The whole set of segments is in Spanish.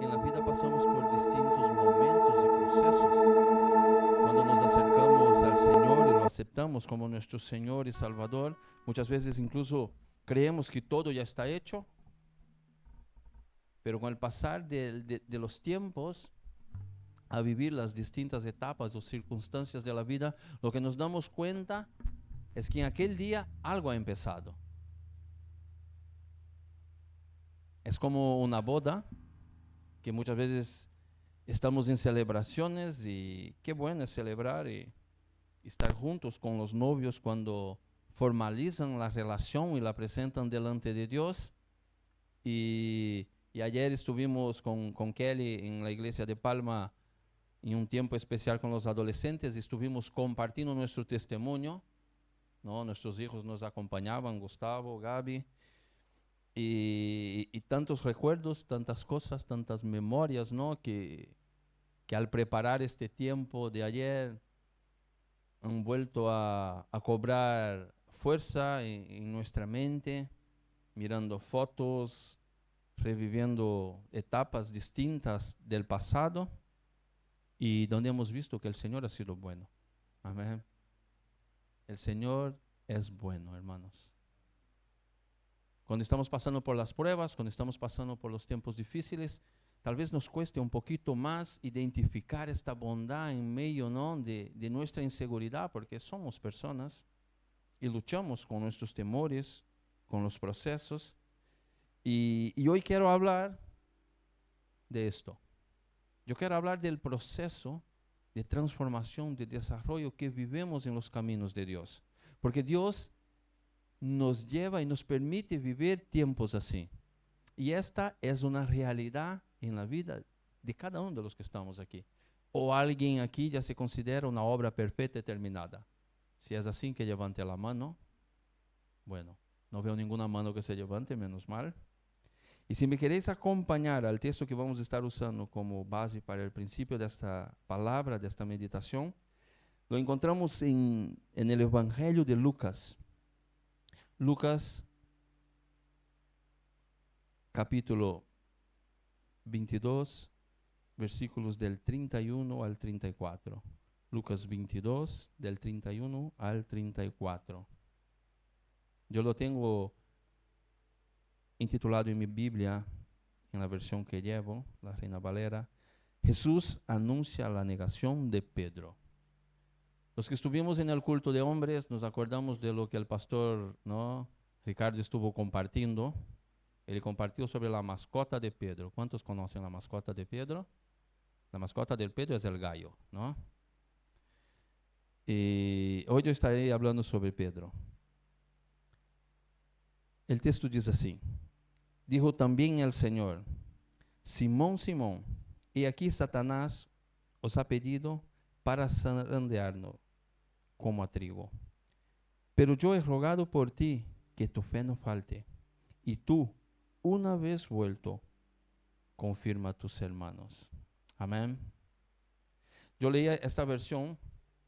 en la vida pasamos por distintos momentos y procesos. Cuando nos acercamos al Señor y lo aceptamos como nuestro Señor y Salvador, muchas veces incluso creemos que todo ya está hecho, pero con el pasar de los tiempos, a vivir las distintas etapas o circunstancias de la vida, lo que nos damos cuenta es que en aquel día algo ha empezado. Es como una boda que muchas veces estamos en celebraciones y qué bueno es celebrar y estar juntos con los novios cuando formalizan la relación y la presentan delante de Dios. Y ayer estuvimos con Kelly en la iglesia de Palma en un tiempo especial con los adolescentes, estuvimos compartiendo nuestro testimonio, ¿no? Nuestros hijos nos acompañaban, Gustavo, Gaby, y tantos recuerdos, tantas cosas, tantas memorias, ¿no? Que al preparar este tiempo de ayer han vuelto a cobrar fuerza en nuestra mente, mirando fotos, reviviendo etapas distintas del pasado y donde hemos visto que el Señor ha sido bueno. Amén. El Señor es bueno, hermanos. Cuando estamos pasando por las pruebas, cuando estamos pasando por los tiempos difíciles, tal vez nos cueste un poquito más identificar esta bondad en medio, ¿no? de nuestra inseguridad, porque somos personas y luchamos con nuestros temores, con los procesos. Y hoy quiero hablar de esto. Yo quiero hablar del proceso de transformación, de desarrollo que vivimos en los caminos de Dios. Porque Dios nos lleva y nos permite vivir tiempos así. Y esta es una realidad en la vida de cada uno de los que estamos aquí. O alguien aquí ya se considera una obra perfecta y terminada. Si es así, que levante la mano. Bueno, no veo ninguna mano que se levante, menos mal. Y si me queréis acompañar al texto que vamos a estar usando como base para el principio de esta palabra, de esta meditación, lo encontramos en el Evangelio de Lucas. Lucas capítulo 22, versículos del 31 al 34. Lucas 22, del 31 al 34. Yo lo tengo intitulado en mi Biblia, en la versión que llevo, la Reina Valera, Jesús anuncia la negación de Pedro. Los que estuvimos en el culto de hombres nos acordamos de lo que el pastor, ¿no? Ricardo estuvo compartiendo. Él compartió sobre la mascota de Pedro. ¿Cuántos conocen la mascota de Pedro? La mascota del Pedro es el gallo, ¿no? Y hoy yo estaré hablando sobre Pedro. El texto dice así: dijo también el Señor, Simón, Simón, y aquí Satanás os ha pedido para zarandearnos como a trigo. Pero yo he rogado por ti que tu fe no falte, y tú, una vez vuelto, confirma a tus hermanos. Amén. Yo leía esta versión,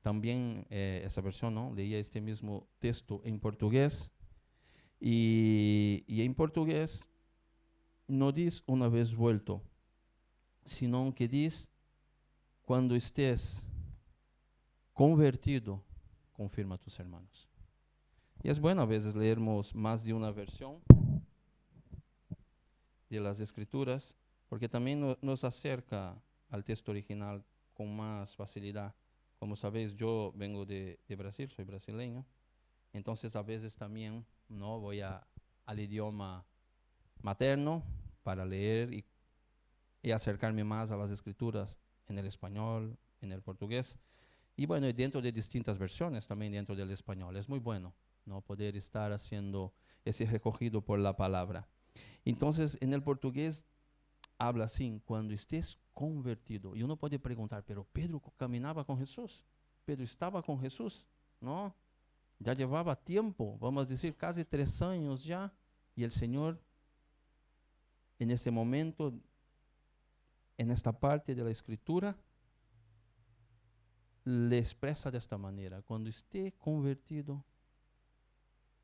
también esta versión, ¿no? Leía este mismo texto en portugués, y en portugués no dice una vez vuelto, sino que dice cuando estés convertido, confirma a tus hermanos. Y es bueno a veces leermos más de una versión de las escrituras, porque también nos acerca al texto original con más facilidad. Como sabéis, yo vengo de Brasil, soy brasileño, entonces a veces también no voy al idioma materno para leer y acercarme más a las escrituras en el español, en el portugués, y bueno, y dentro de distintas versiones también dentro del español. Es muy bueno, ¿no? Poder estar haciendo ese recogido por la palabra. Entonces, en el portugués habla así, cuando estés convertido. Y uno puede preguntar, pero Pedro caminaba con Jesús, Pedro estaba con Jesús, ¿no? Ya llevaba tiempo, vamos a decir, casi 3 años ya, y el Señor en este momento, en esta parte de la Escritura, le expresa de esta manera: cuando esté convertido,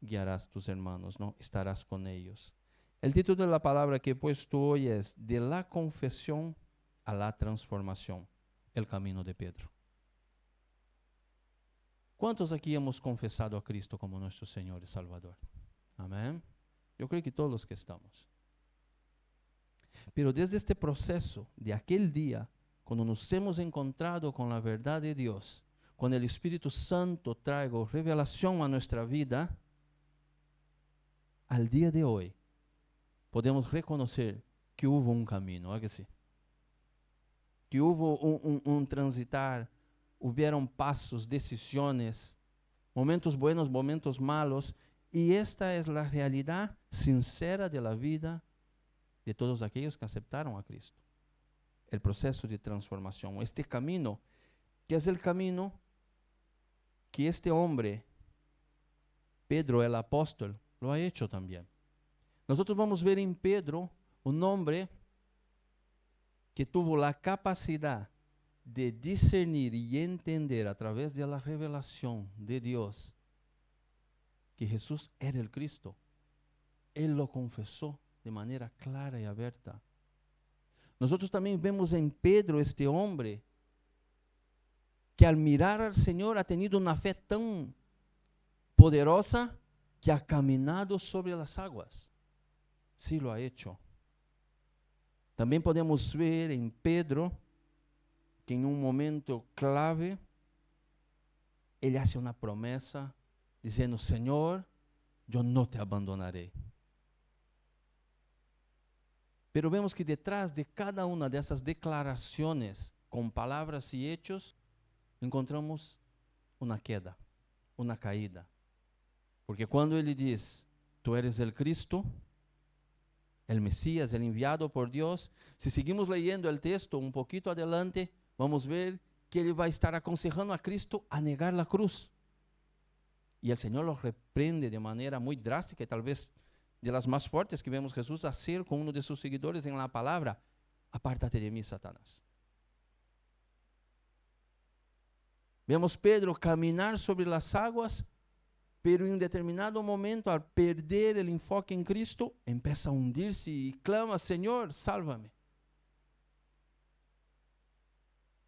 guiarás tus hermanos, ¿no? Estarás con ellos. El título de la palabra que he puesto hoy es De la confesión a la transformación, el camino de Pedro. ¿Cuántos aquí hemos confesado a Cristo como nuestro Señor y Salvador? Amén. Yo creo que todos los que estamos. Pero desde este proceso, de aquel día, cuando nos hemos encontrado con la verdad de Dios, cuando el Espíritu Santo traigo revelación a nuestra vida, al día de hoy, podemos reconocer que hubo un camino, ¿a que sí? Que hubo un transitar, hubieron pasos, decisiones, momentos buenos, momentos malos, y esta es la realidad sincera de la vida de todos aquellos que aceptaron a Cristo. El proceso de transformación, este camino, que es el camino que este hombre, Pedro el apóstol, lo ha hecho también. Nosotros vamos a ver en Pedro un hombre que tuvo la capacidad de discernir y entender a través de la revelación de Dios que Jesús era el Cristo. Él lo confesó de manera clara y abierta. Nosotros también vemos en Pedro este hombre que al mirar al Señor ha tenido una fe tan poderosa que ha caminado sobre las aguas. Sí lo ha hecho. También podemos ver en Pedro que en un momento clave, él hace una promesa diciendo, Señor, yo no te abandonaré. Pero vemos que detrás de cada una de esas declaraciones, con palabras y hechos, encontramos una queda, una caída. Porque cuando él dice, tú eres el Cristo, el Mesías, el enviado por Dios, si seguimos leyendo el texto un poquito adelante, vamos a ver que él va a estar aconsejando a Cristo a negar la cruz. Y el Señor lo reprende de manera muy drástica y tal vez de las más fuertes que vemos Jesús hacer con uno de sus seguidores en la palabra, apártate de mí, Satanás. Vemos Pedro caminar sobre las aguas, pero en un determinado momento, al perder el enfoque en Cristo, empieza a hundirse y clama, Señor, sálvame.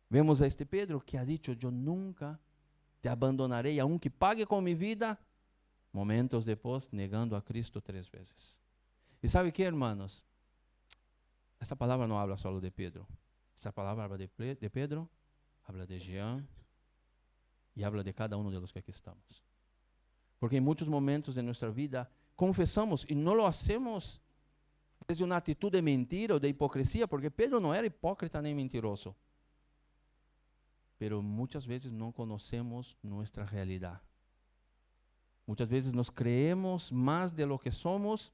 Vemos a este Pedro que ha dicho, yo nunca te abandonaré, aunque pague con mi vida. Momentos después, negando a Cristo 3 veces. ¿Y sabe qué, hermanos? Esta palabra no habla solo de Pedro. Esta palabra habla de Pedro, habla de Jean y habla de cada uno de los que aquí estamos. Porque en muchos momentos de nuestra vida confesamos y no lo hacemos desde una actitud de mentira o de hipocresía, porque Pedro no era hipócrita ni mentiroso. Pero muchas veces no conocemos nuestra realidad. Muchas veces nos creemos más de lo que somos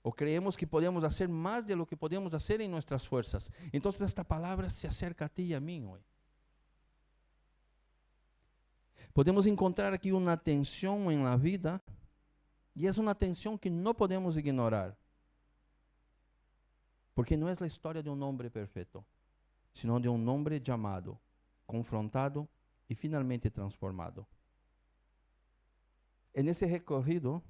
o creemos que podemos hacer más de lo que podemos hacer en nuestras fuerzas. Entonces esta palabra se acerca a ti y a mí hoy. Podemos encontrar aquí una tensión en la vida y es una tensión que no podemos ignorar. Porque no es la historia de un hombre perfecto, sino de un hombre llamado, confrontado y finalmente transformado. En ese recorrido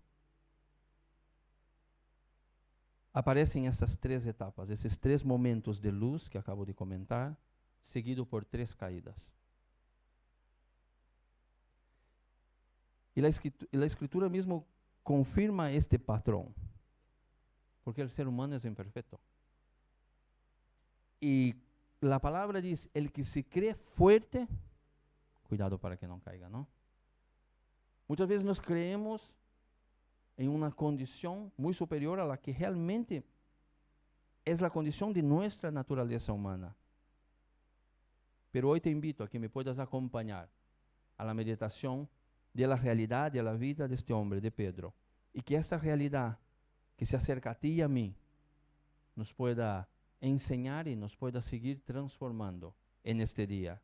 aparecen esas 3 etapas, esos 3 momentos de luz que acabo de comentar, seguido por 3 caídas. Y la escritura mismo confirma este patrón, porque el ser humano es imperfecto. Y la palabra dice, el que se cree fuerte, cuidado para que no caiga, ¿no? Muchas veces nos creemos en una condición muy superior a la que realmente es la condición de nuestra naturaleza humana. Pero hoy te invito a que me puedas acompañar a la meditación de la realidad de la vida de este hombre, de Pedro, y que esta realidad que se acerca a ti y a mí nos pueda enseñar y nos pueda seguir transformando en este día.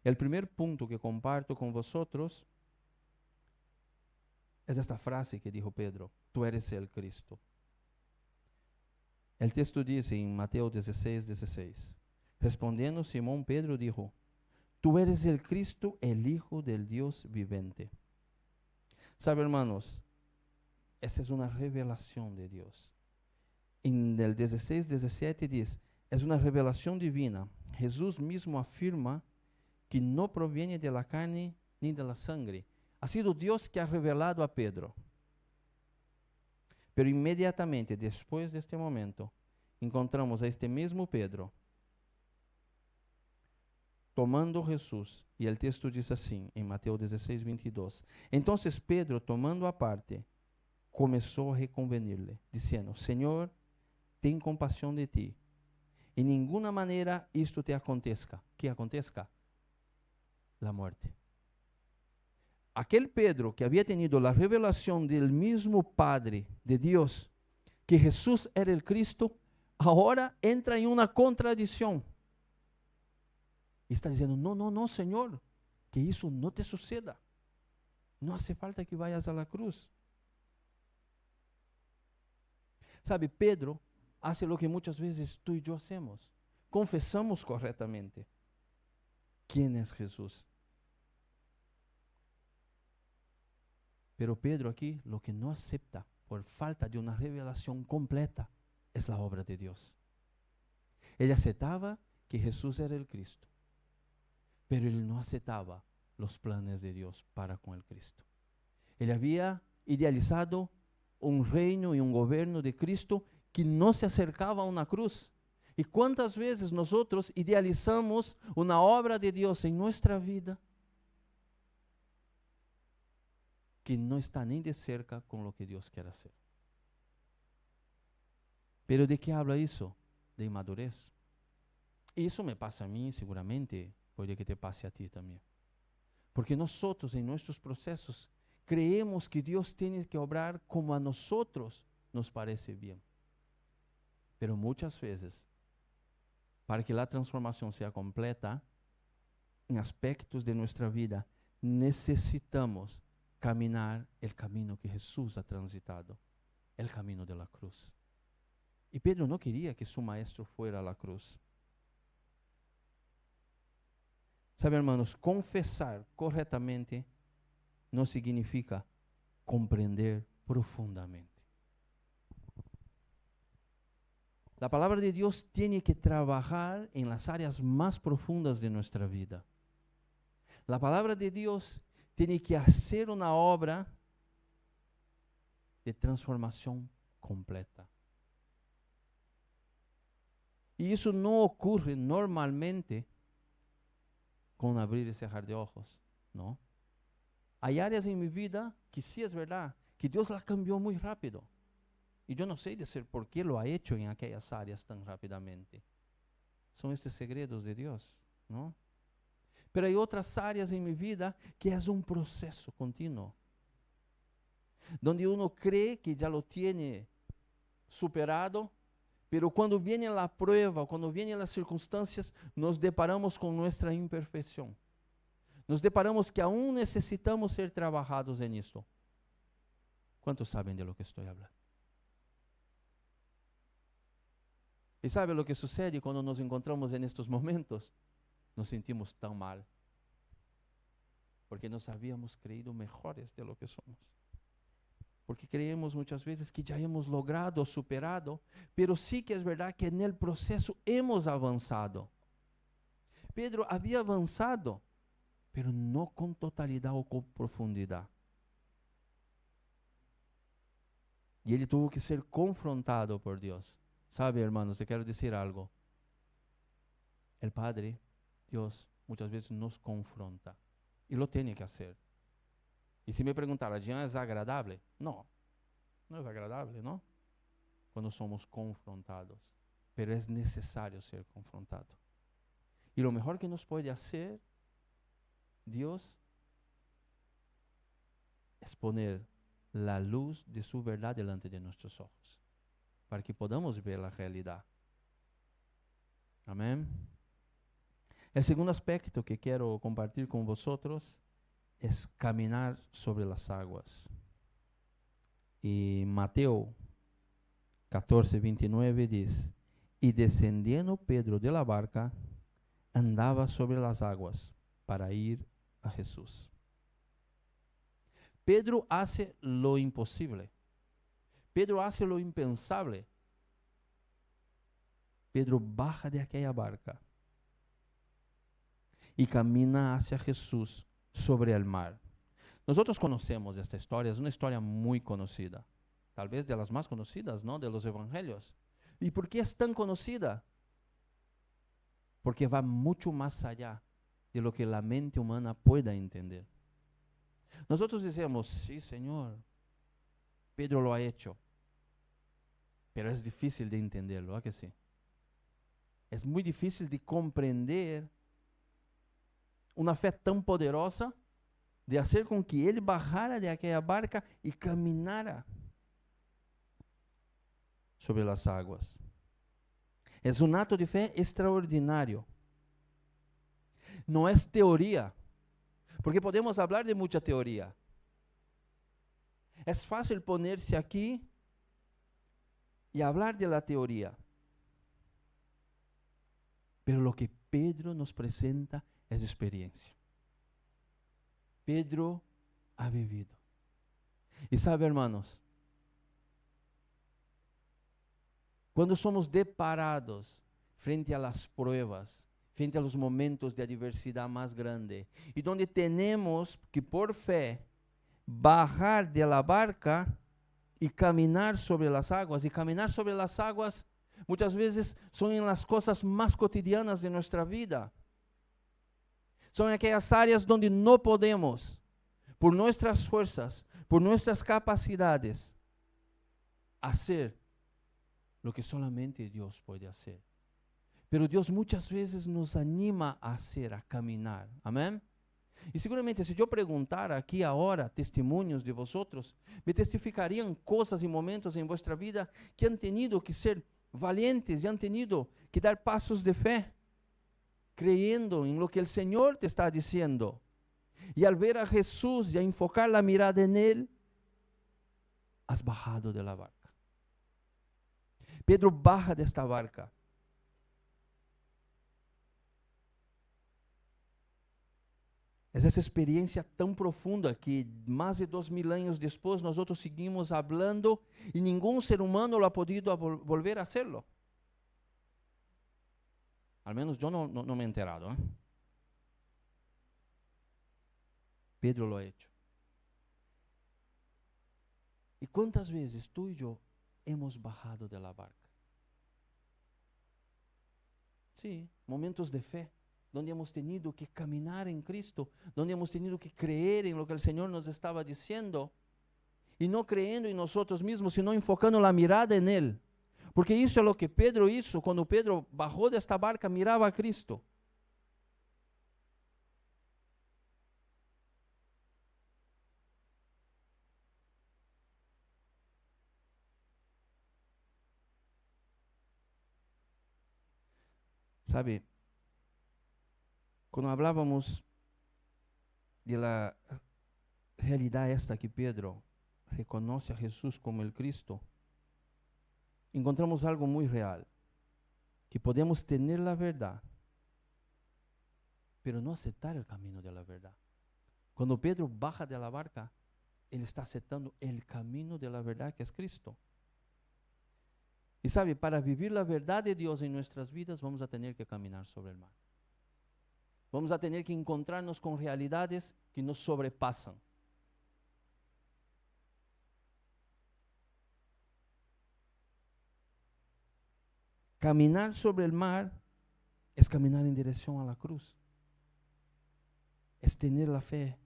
El primer punto que comparto con vosotros es esta frase que dijo Pedro, tú eres el Cristo. El texto dice en Mateo 16:16, respondiendo Simón Pedro dijo, tú eres el Cristo, el Hijo del Dios vivente. ¿Sabe, hermanos? Esa es una revelación de Dios. En el 16, 17 dice, es una revelación divina. Jesús mismo afirma que no proviene de la carne ni de la sangre. Ha sido Dios que ha revelado a Pedro. Pero inmediatamente después de este momento, encontramos a este mismo Pedro tomando Jesús, y el texto dice así, en Mateo 16, 22. Entonces Pedro, tomando aparte, comenzó a reconvenirle, diciendo, Señor, ten compasión de ti. En ninguna manera esto te acontezca. ¿Qué acontezca? La muerte. Aquel Pedro que había tenido la revelación del mismo Padre de Dios, que Jesús era el Cristo, ahora entra en una contradicción. Y está diciendo, no, no, no, Señor, que eso no te suceda. No hace falta que vayas a la cruz. Sabe, Pedro hace lo que muchas veces tú y yo hacemos. Confesamos correctamente quién es Jesús. Pero Pedro aquí lo que no acepta por falta de una revelación completa es la obra de Dios. Él aceptaba que Jesús era el Cristo, pero él no aceptaba los planes de Dios para con el Cristo. Él había idealizado un reino y un gobierno de Cristo que no se acercaba a una cruz. ¿Y cuántas veces nosotros idealizamos una obra de Dios en nuestra vida que no está ni de cerca con lo que Dios quiere hacer? ¿Pero de qué habla eso? De inmadurez. Y eso me pasa a mí, seguramente puede que te pase a ti también. Porque nosotros en nuestros procesos creemos que Dios tiene que obrar como a nosotros nos parece bien. Pero muchas veces, para que la transformación sea completa, en aspectos de nuestra vida, necesitamos caminar el camino que Jesús ha transitado, el camino de la cruz. Y Pedro no quería que su maestro fuera a la cruz. Sabe, hermanos, confesar correctamente no significa comprender profundamente. La palabra de Dios tiene que trabajar en las áreas más profundas de nuestra vida. La palabra de Dios tiene que hacer una obra de transformación completa. Y eso no ocurre normalmente con abrir y cerrar de ojos, ¿no? Hay áreas en mi vida que sí es verdad, que Dios la cambió muy rápido. Y yo no sé decir por qué lo ha hecho en aquellas áreas tan rápidamente. Son estos segredos de Dios, ¿no? Pero hay otras áreas en mi vida que es un proceso continuo, donde uno cree que ya lo tiene superado, pero cuando viene la prueba, cuando vienen las circunstancias, nos deparamos con nuestra imperfección. Nos deparamos que aún necesitamos ser trabajados en esto. ¿Cuántos saben de lo que estoy hablando? ¿Y sabe lo que sucede cuando nos encontramos en estos momentos? Nos sentimos tan mal, porque nos habíamos creído mejores de lo que somos. Porque creemos muchas veces que ya hemos logrado, superado, pero sí que es verdad que en el proceso hemos avanzado. Pedro había avanzado, pero no con totalidad o con profundidad. Y él tuvo que ser confrontado por Dios. ¿Sabe, hermanos? Te quiero decir algo. El Padre, Dios, muchas veces nos confronta. Y lo tiene que hacer. Y si me preguntara, ¿ya es agradable? No, no es agradable, ¿no? Cuando somos confrontados. Pero es necesario ser confrontado. Y lo mejor que nos puede hacer Dios es poner la luz de su verdad delante de nuestros ojos, para que podamos ver la realidad. Amén. El segundo aspecto que quiero compartir con vosotros es caminar sobre las aguas. Y Mateo 14, 29 dice, y descendiendo Pedro de la barca, andaba sobre las aguas para ir a Jesús. Pedro hace lo imposible. Pedro hace lo impensable. Pedro baja de aquella barca y camina hacia Jesús sobre el mar. Nosotros conocemos esta historia, es una historia muy conocida, tal vez de las más conocidas, ¿no?, de los evangelios. ¿Y por qué es tan conocida? Porque va mucho más allá de lo que la mente humana pueda entender. Nosotros decimos, sí, Señor, Pedro lo ha hecho, pero es difícil de entenderlo, ¿a que sí? Es muy difícil de comprender una fe tan poderosa de hacer con que ele bajara de aquella barca y caminara sobre las aguas. Es un acto de fe extraordinario. No es teoría, porque podemos hablar de mucha teoría. Es fácil ponerse aquí y hablar de la teoría. Pero lo que Pedro nos presenta es experiencia. Pedro ha vivido. Y sabe, hermanos, cuando somos deparados frente a las pruebas, frente a los momentos de adversidad más grande, y donde tenemos que por fe bajar de la barca y caminar sobre las aguas, y caminar sobre las aguas muchas veces son en las cosas más cotidianas de nuestra vida. Son aquellas áreas donde no podemos, por nuestras fuerzas, por nuestras capacidades, hacer lo que solamente Dios puede hacer. Pero Dios muchas veces nos anima a hacer, a caminar. Amén. Y seguramente si yo preguntara aquí ahora testimonios de vosotros, me testificarían cosas y momentos en vuestra vida que han tenido que ser valientes y han tenido que dar pasos de fe, creyendo en lo que el Señor te está diciendo. Y al ver a Jesús y a enfocar la mirada en Él, has bajado de la barca. Pedro baja de esta barca. Es essa experiência tão profunda que mais de 2000 anos depois nós seguimos falando e nenhum ser humano lo ha podido volver a hacerlo. Al menos eu não me he enterado. Pedro lo ha hecho. E quantas vezes tu e eu hemos bajado de la barca? Sí, momentos de fe, donde hemos tenido que caminar en Cristo, donde hemos tenido que creer en lo que el Señor nos estaba diciendo, y no creyendo en nosotros mismos, sino enfocando la mirada en Él. Porque eso es lo que Pedro hizo, cuando Pedro bajó de esta barca, miraba a Cristo. Sabe, cuando hablábamos de la realidad esta que Pedro reconoce a Jesús como el Cristo, encontramos algo muy real, que podemos tener la verdad, pero no aceptar el camino de la verdad. Cuando Pedro baja de la barca, él está aceptando el camino de la verdad que es Cristo. Y sabe, para vivir la verdad de Dios en nuestras vidas, vamos a tener que caminar sobre el mar. Vamos a tener que encontrarnos con realidades que nos sobrepasan. Caminar sobre el mar es caminar en dirección a la cruz. Es tener la fe.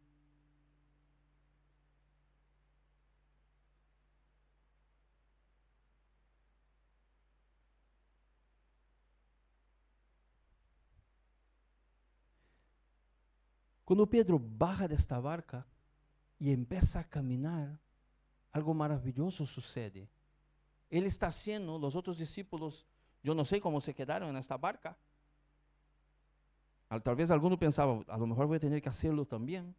Cuando Pedro baja de esta barca y empieza a caminar, algo maravilloso sucede. Él está haciendo, los otros discípulos, yo no sé cómo se quedaron en esta barca. Tal vez alguno pensaba, a lo mejor voy a tener que hacerlo también.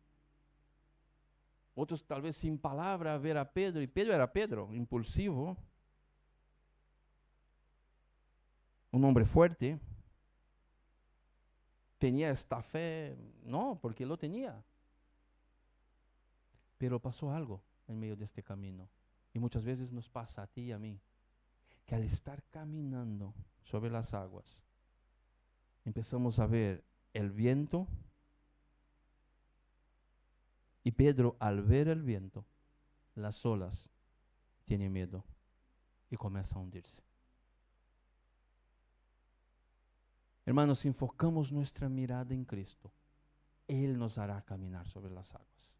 Otros tal vez sin palabra ver a Pedro, y Pedro era Pedro, impulsivo, un hombre fuerte. ¿Tenía esta fe? No, porque lo tenía. Pero pasó algo en medio de este camino. Y muchas veces nos pasa a ti y a mí, que al estar caminando sobre las aguas, empezamos a ver el viento. Y Pedro, al ver el viento, las olas, tiene miedo y comienza a hundirse. Hermanos, si enfocamos nuestra mirada en Cristo, Él nos hará caminar sobre las aguas.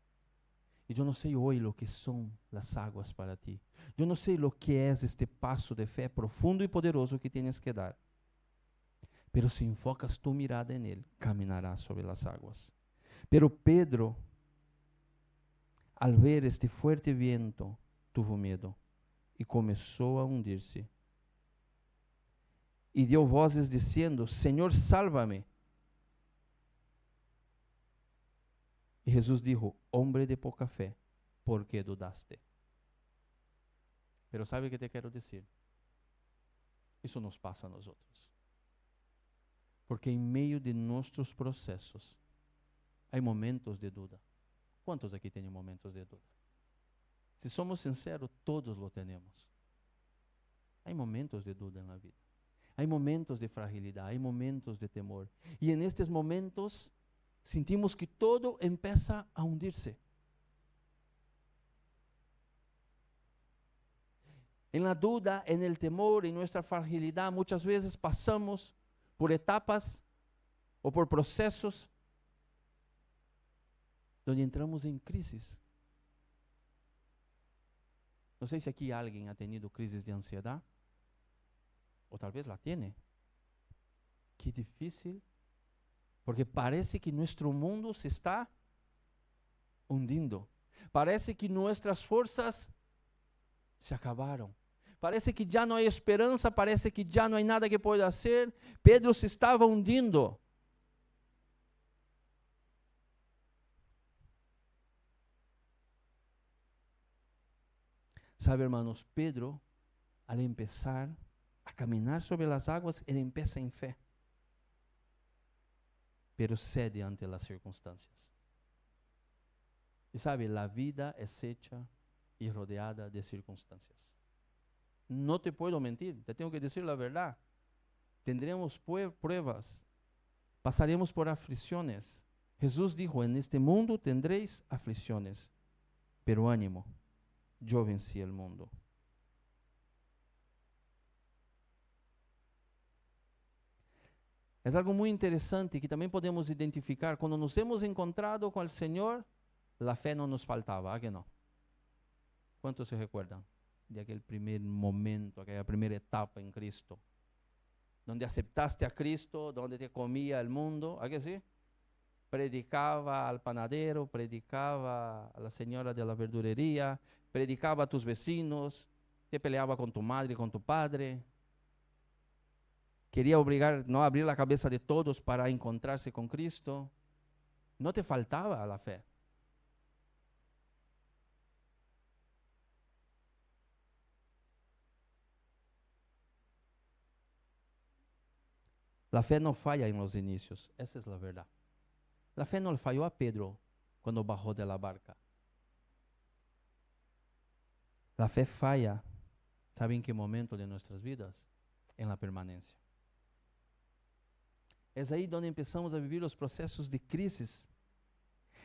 Y yo no sé hoy lo que son las aguas para ti. Yo no sé lo que es este paso de fe profundo y poderoso que tienes que dar. Pero si enfocas tu mirada en Él, caminarás sobre las aguas. Pero Pedro, al ver este fuerte viento, tuvo miedo y comenzó a hundirse. Y dio voces diciendo: Señor, sálvame. Y Jesús dijo: hombre de poca fe, ¿por qué dudaste? Pero ¿sabe qué te quiero decir? Eso nos pasa a nosotros. Porque en medio de nuestros procesos hay momentos de duda. ¿Cuántos aquí tienen momentos de duda? Si somos sinceros, todos lo tenemos. Hay momentos de duda en la vida. Hay momentos de fragilidad, hay momentos de temor. Y en estos momentos sentimos que todo empieza a hundirse. En la duda, en el temor, en nuestra fragilidad, muchas veces pasamos por etapas o por procesos donde entramos en crisis. No sé si aquí alguien ha tenido crisis de ansiedad, o tal vez la tiene. Qué difícil, porque parece que nuestro mundo se está hundiendo. Parece que nuestras fuerzas se acabaron. Parece que ya no hay esperanza, parece que ya no hay nada que pueda hacer. Pedro se estaba hundiendo. Sabe, hermanos, Pedro, al empezar a caminar sobre las aguas, él empieza en fe, pero cede ante las circunstancias. Y sabe, la vida es hecha y rodeada de circunstancias. No te puedo mentir, te tengo que decir la verdad. Tendremos pruebas, pasaremos por aflicciones. Jesús dijo: en este mundo tendréis aflicciones, pero ánimo, yo vencí el mundo. Es algo muy interesante que también podemos identificar. Cuando nos hemos encontrado con el Señor, la fe no nos faltaba, ¿a que no? ¿Cuántos se recuerdan de aquel primer momento, aquella primera etapa en Cristo? Donde aceptaste a Cristo, donde te comía el mundo, ¿a que sí? Predicaba al panadero, predicaba a la señora de la verdulería, predicaba a tus vecinos, te peleaba con tu madre, con tu padre. Quería obligar, no abrir la cabeza de todos para encontrarse con Cristo. No te faltaba la fe. La fe no falla en los inicios, esa es la verdad. La fe no le falló a Pedro cuando bajó de la barca. La fe falla, ¿sabe en qué momento de nuestras vidas? En la permanencia. Es ahí donde empezamos a vivir los procesos de crisis.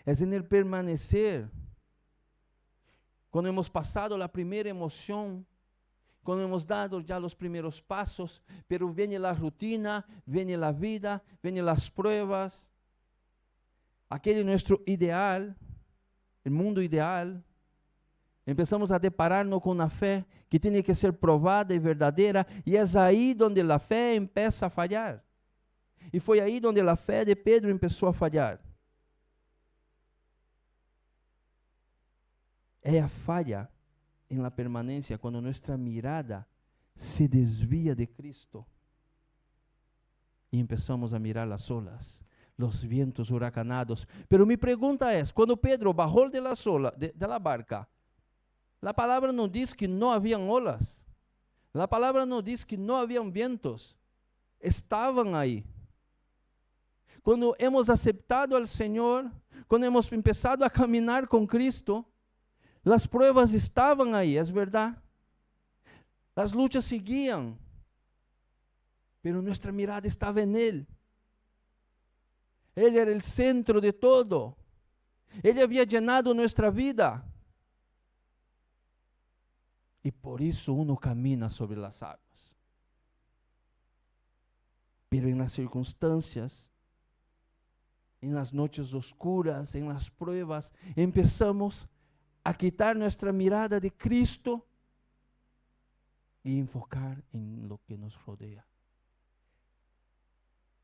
Es en el permanecer. Cuando hemos pasado la primera emoción, cuando hemos dado ya los primeros pasos, pero viene la rutina, viene la vida, vienen las pruebas. Aquel es nuestro ideal, el mundo ideal. Empezamos a depararnos con una fe que tiene que ser probada y verdadera, y es ahí donde la fe empieza a fallar. Y fue ahí donde la fe de Pedro empezó a fallar. Ella falla en la permanencia cuando nuestra mirada se desvía de Cristo y empezamos a mirar las olas, los vientos huracanados. Pero mi pregunta es, cuando Pedro bajó de la barca, la palabra no dice que no habían olas, la palabra no dice que no habían vientos, estaban ahí. Cuando hemos aceptado al Señor, cuando hemos empezado a caminar con Cristo, las pruebas estaban ahí, es verdad. Las luchas seguían. pero nuestra mirada estaba en Él. Él era el centro de todo. Él había llenado nuestra vida. Y por eso uno camina sobre las aguas. Pero en las circunstancias, en las noches oscuras, en las pruebas, empezamos a quitar nuestra mirada de Cristo y enfocar en lo que nos rodea.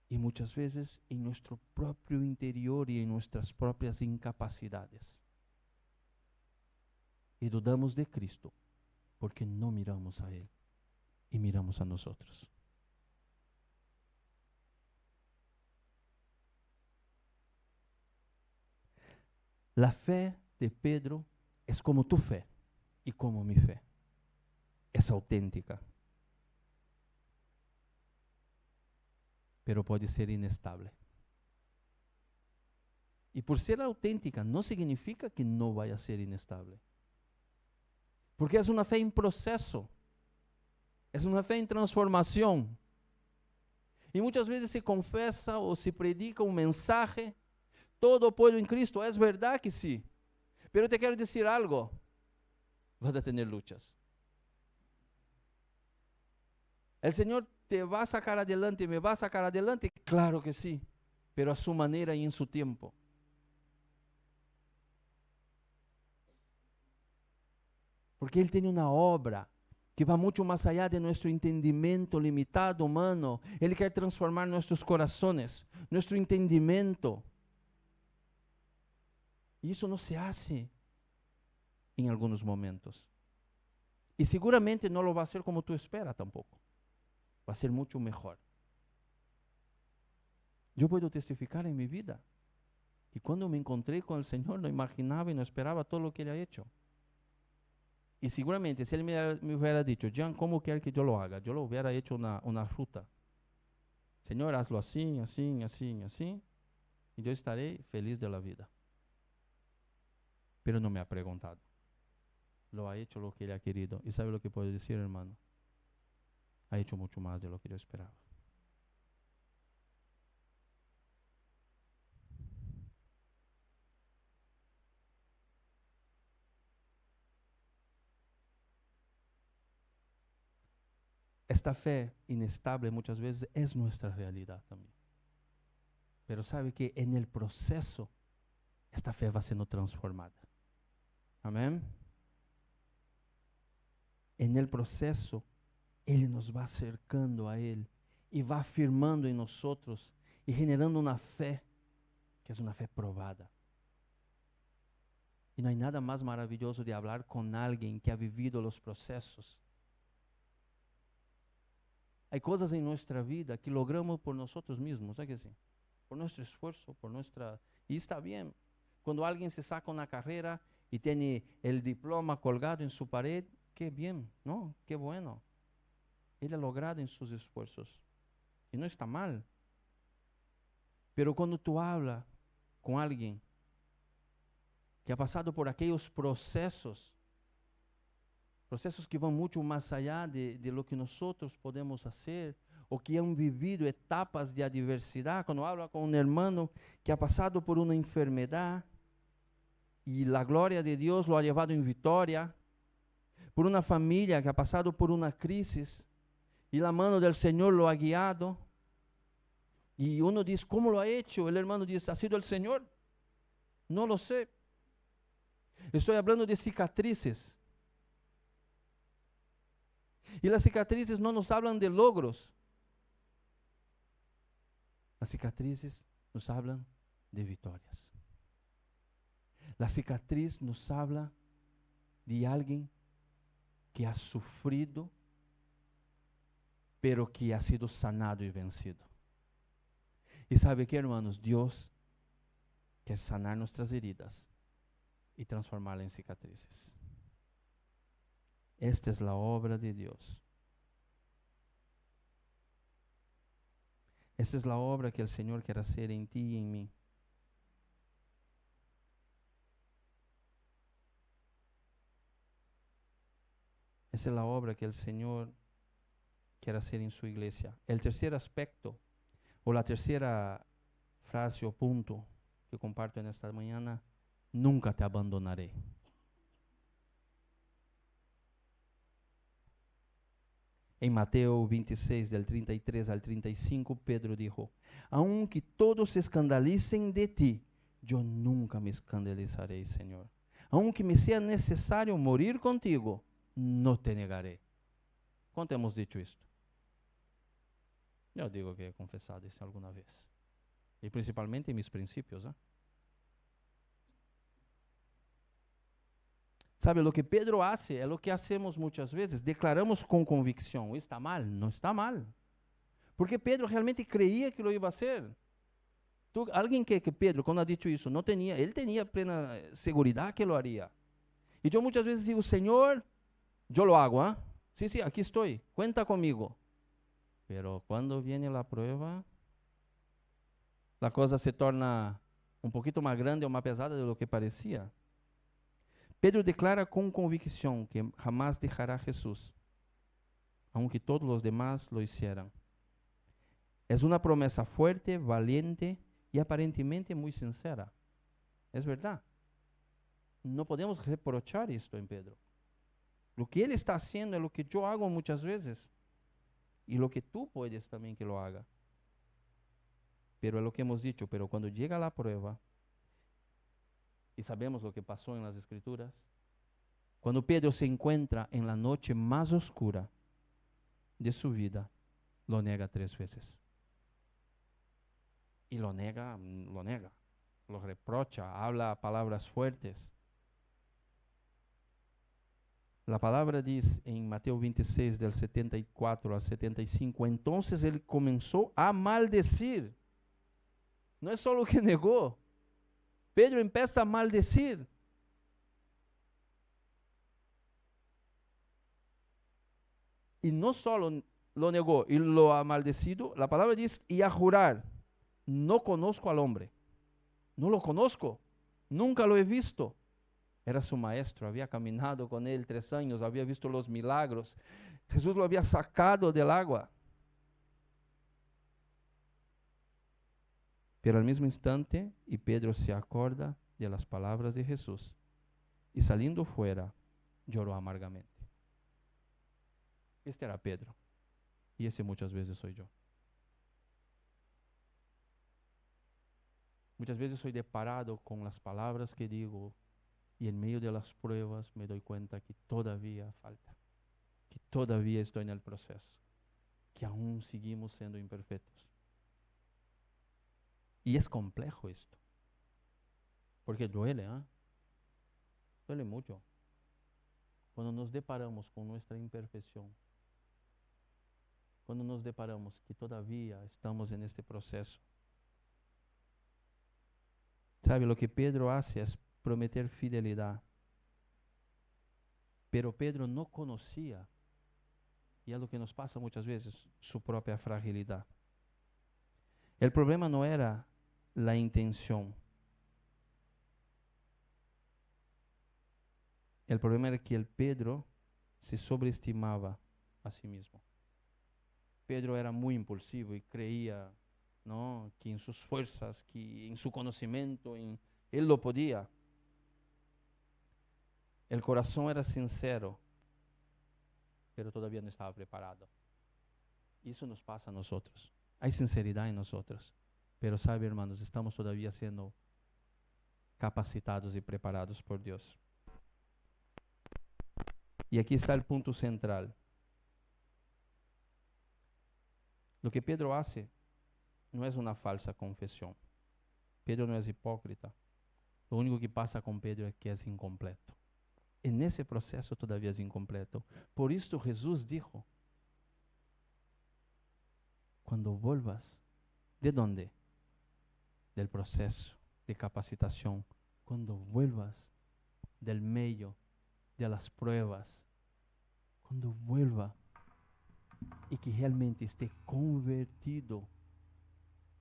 Y muchas veces en nuestro propio interior y en nuestras propias incapacidades. Y dudamos de Cristo porque no miramos a Él y miramos a nosotros. La fe de Pedro es como tu fe y como mi fe. Es auténtica. Pero puede ser inestable. Y por ser auténtica no significa que no vaya a ser inestable. Porque es una fe en proceso. Es una fe en transformación. Y muchas veces se confesa o se predica un mensaje, todo puedo en Cristo. Es verdad que sí. Pero te quiero decir algo. Vas a tener luchas. El Señor te va a sacar adelante, me va a sacar adelante. Claro que sí, pero a su manera y en su tiempo. Porque Él tiene una obra que va mucho más allá de nuestro entendimiento limitado humano. Él quiere transformar nuestros corazones, nuestro entendimiento. Y eso no se hace en algunos momentos. Y seguramente no lo va a hacer como tú esperas tampoco. Va a ser mucho mejor. Yo puedo testificar en mi vida que cuando me encontré con el Señor no imaginaba y no esperaba todo lo que Él ha hecho. Y seguramente si Él me hubiera dicho, Jean, ¿cómo quiere que yo lo haga? Yo lo hubiera hecho una ruta. Señor, hazlo así, así, así, así. Y yo estaré feliz de la vida. Pero no me ha preguntado. Lo ha hecho lo que Él ha querido. ¿Y sabe lo que puedo decir, hermano? Ha hecho mucho más de lo que yo esperaba. Esta fe inestable muchas veces es nuestra realidad también. Pero sabe que en el proceso esta fe va siendo transformada. Amén. En el proceso Él nos va acercando a Él y va afirmando en nosotros y generando una fe que es una fe probada. Y no hay nada más maravilloso de hablar con alguien que ha vivido los procesos. Hay cosas en nuestra vida que logramos por nosotros mismos, ¿sabes que sí? Por nuestro esfuerzo, por nuestra... Y está bien. Cuando alguien se saca una carrera y tiene el diploma colgado en su pared, qué bien, ¿no? Qué bueno. Él ha logrado en sus esfuerzos. Y no está mal. Pero cuando tú hablas con alguien que ha pasado por aquellos procesos que van mucho más allá de lo que nosotros podemos hacer, o que han vivido etapas de adversidad, cuando habla con un hermano que ha pasado por una enfermedad y la gloria de Dios lo ha llevado en victoria, por una familia que ha pasado por una crisis y la mano del Señor lo ha guiado, y uno dice, ¿cómo lo ha hecho? El hermano dice, ¿ha sido el Señor? No lo sé. Estoy hablando de cicatrices. Y las cicatrices no nos hablan de logros. Las cicatrices nos hablan de victorias. La cicatriz nos habla de alguien que ha sufrido, pero que ha sido sanado y vencido. Y sabe que, hermanos, Dios quiere sanar nuestras heridas y transformarlas en cicatrices. Esta es la obra de Dios. Esta es la obra que el Señor quiere hacer en ti y en mí. Esa es la obra que el Señor quiere hacer en su iglesia. El tercer aspecto, o la tercera frase o punto que comparto en esta mañana: nunca te abandonaré. En Mateo 26, del 33 al 35, Pedro dijo: aunque todos se escandalicen de ti, yo nunca me escandalizaré, Señor. Aunque me sea necesario morir contigo, no te negaré. ¿Cuánto hemos dicho esto? Yo digo que he confesado eso alguna vez. Y principalmente en mis principios. ¿Sabe? Lo que Pedro hace es lo que hacemos muchas veces. Declaramos con convicción. ¿Está mal? No está mal. Porque Pedro realmente creía que lo iba a hacer. Alguien que Pedro, cuando ha dicho eso, no tenía, él tenía plena seguridad que lo haría. Y yo muchas veces digo: Señor, yo lo hago. Sí, sí, aquí estoy, cuenta conmigo. Pero cuando viene la prueba, la cosa se torna un poquito más grande o más pesada de lo que parecía. Pedro declara con convicción que jamás dejará a Jesús, aunque todos los demás lo hicieran. Es una promesa fuerte, valiente y aparentemente muy sincera. Es verdad. No podemos reprochar esto en Pedro. Lo que él está haciendo es lo que yo hago muchas veces. Y lo que tú puedes también que lo haga. Pero es lo que hemos dicho, pero cuando llega la prueba, y sabemos lo que pasó en las Escrituras, cuando Pedro se encuentra en la noche más oscura de su vida, lo niega 3 veces. Y lo niega, lo reprocha, habla palabras fuertes. La palabra dice en Mateo 26, del 74 al 75, entonces él comenzó a maldecir. No es solo que negó, Pedro empieza a maldecir. Y no solo lo negó y lo ha maldecido, la palabra dice, y a jurar: no conozco al hombre, no lo conozco, nunca lo he visto. Era su maestro, había caminado con él 3 años, había visto los milagros. Jesús lo había sacado del agua. Pero al mismo instante, y Pedro se acuerda de las palabras de Jesús, y saliendo fuera, lloró amargamente. Este era Pedro, y ese muchas veces soy yo. Muchas veces soy deparado con las palabras que digo, y en medio de las pruebas me doy cuenta que todavía falta, que todavía estoy en el proceso, que aún seguimos siendo imperfectos. Y es complejo esto, porque duele, duele mucho. Cuando nos deparamos con nuestra imperfección, cuando nos deparamos que todavía estamos en este proceso. ¿Sabe? Lo que Pedro hace es prometer fidelidad. Pero Pedro no conocía, y es lo que nos pasa muchas veces, su propia fragilidad. El problema no era la intención. El problema era que el Pedro se sobreestimaba a sí mismo. Pedro era muy impulsivo y creía, ¿no?, que en sus fuerzas, que en su conocimiento, él lo podía. El corazón era sincero, pero todavía no estaba preparado. Eso nos pasa a nosotros. Hay sinceridad en nosotros, pero sabe, hermanos, estamos todavía siendo capacitados y preparados por Dios. Y aquí está el punto central. Lo que Pedro hace no es una falsa confesión. Pedro no es hipócrita. Lo único que pasa con Pedro es que es incompleto. En ese proceso todavía es incompleto. Por esto Jesús dijo: cuando vuelvas, ¿de dónde? Del proceso de capacitación. Cuando vuelvas del medio de las pruebas, cuando vuelva y que realmente esté convertido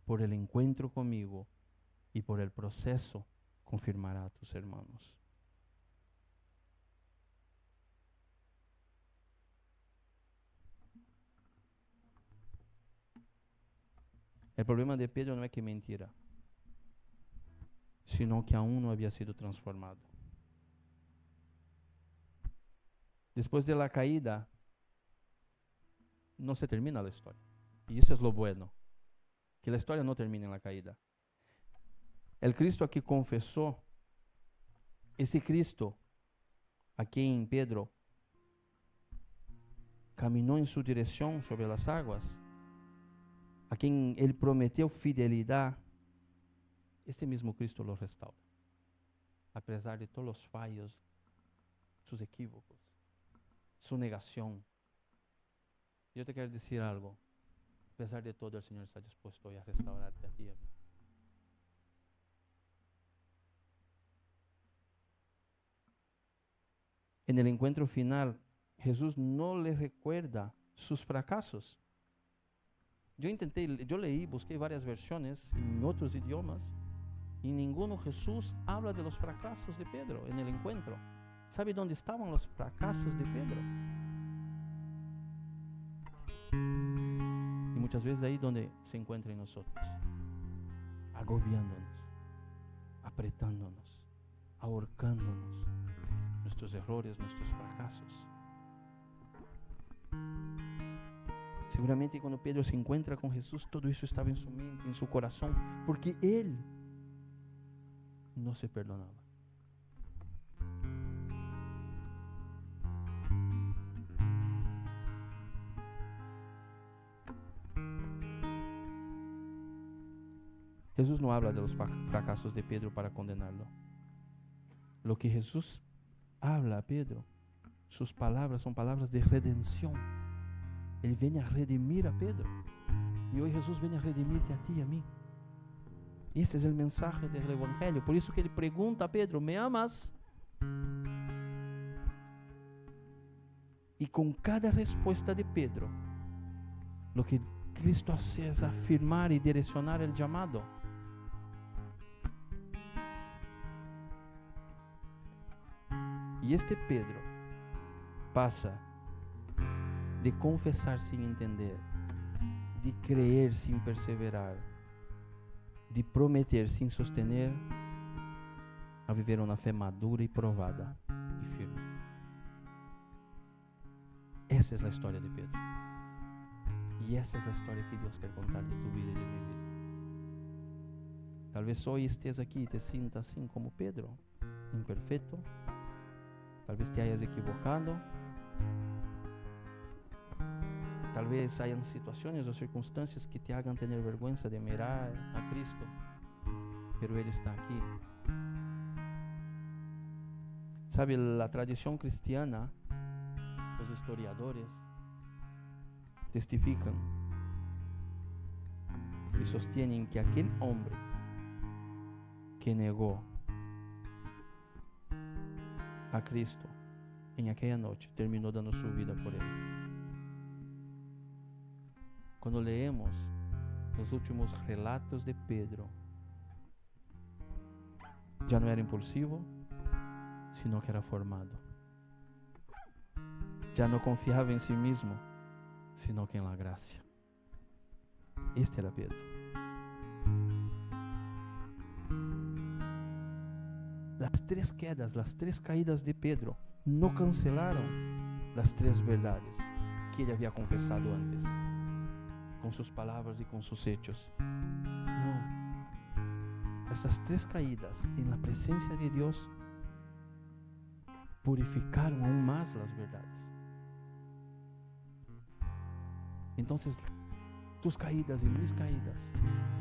por el encuentro conmigo y por el proceso, confirmará a tus hermanos. El problema de Pedro no es que mentira, sino que aún no había sido transformado. Después de la caída, no se termina la historia. Y eso es lo bueno, que la historia no termina en la caída. El Cristo que confesó, ese Cristo a quien Pedro caminó en su dirección sobre las aguas, a quien él prometió fidelidad, este mismo Cristo lo restaura, a pesar de todos los fallos, sus equívocos, su negación. Yo te quiero decir algo, a pesar de todo el Señor está dispuesto hoy a restaurarte a ti y a mí. En el encuentro final, Jesús no le recuerda sus fracasos. Yo leí, busqué varias versiones en otros idiomas, y en ninguno Jesús habla de los fracasos de Pedro en el encuentro. ¿Sabe dónde estaban los fracasos de Pedro? Y muchas veces ahí donde se encuentra en nosotros, agobiándonos, apretándonos, ahorcándonos, nuestros errores, nuestros fracasos. Seguramente cuando Pedro se encuentra con Jesús, todo eso estaba en su mente, en su corazón, porque él no se perdonaba. Jesús no habla de los fracasos de Pedro para condenarlo. Lo que Jesús habla a Pedro, sus palabras son palabras de redención. Él viene a redimir a Pedro. Y hoy Jesús viene a redimirte a ti y a mí. Y este es el mensaje del Evangelio. Por eso que él pregunta a Pedro, ¿me amas? Y con cada respuesta de Pedro, lo que Cristo hace es afirmar y direccionar el llamado. Y este Pedro pasa de confesar sin entender, de creer sin perseverar, de prometer sin sostener, a vivir una fe madura y probada y firme. Esa es la historia de Pedro. Y esa es la historia que Dios quiere contar de tu vida y de mi vida. Tal vez hoy estés aquí y te sientas así como Pedro, imperfecto. Tal vez te hayas equivocado. Tal vez hayan situaciones o circunstancias que te hagan tener vergüenza de mirar a Cristo. Pero Él está aquí. ¿Sabe? La tradición cristiana, los historiadores testifican y sostienen que aquel hombre que negó a Cristo en aquella noche terminó dando su vida por Él. Cuando leemos los últimos relatos de Pedro, ya no era impulsivo, sino que era formado. Ya no confiaba en sí mismo, sino que en la gracia. Este era Pedro. Las tres quedas, las tres caídas de Pedro no cancelaron las tres verdades que él había confesado antes, con sus palabras y con sus hechos. No. Esas tres caídas en la presencia de Dios purificaron aún más las verdades. Entonces, tus caídas y mis caídas,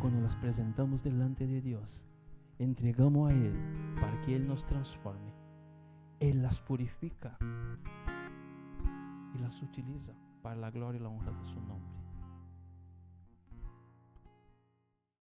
cuando las presentamos delante de Dios, entregamos a Él para que Él nos transforme. Él las purifica y las utiliza para la gloria y la honra de su nombre.